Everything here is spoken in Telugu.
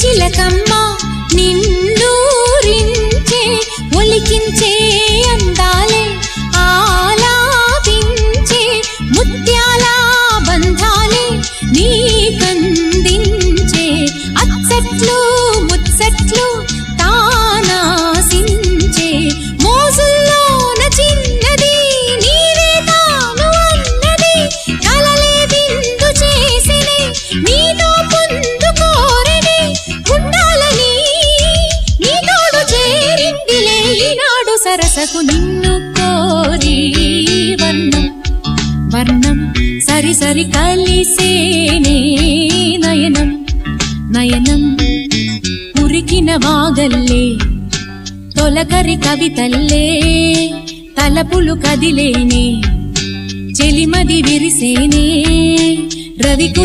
చిలకమ్మ నిన్నూరించే ఒలికించే అందాలే ఆలాపించే ముత్యాల బంధాలే నీకందించే అచ్చట్లు ముచ్చట్లు తానాసించే మోజుల్లోన చిన్నది నీవే తాను అన్నది కలలే విందు చేసినే నీతో పొందుకోరని ఉండాలని నీ తోడు చేరిందిలే ఈనాడు సరసకు నిన్ను కోరి వర్ణం వర్ణం సరి సరి కలిసేనే నయనం నయనం ఉరికిన వాగల్లే తొలకరి కవితల్లే తలపులు కదిలేనే చెలిమది విరిసేనే రవికుల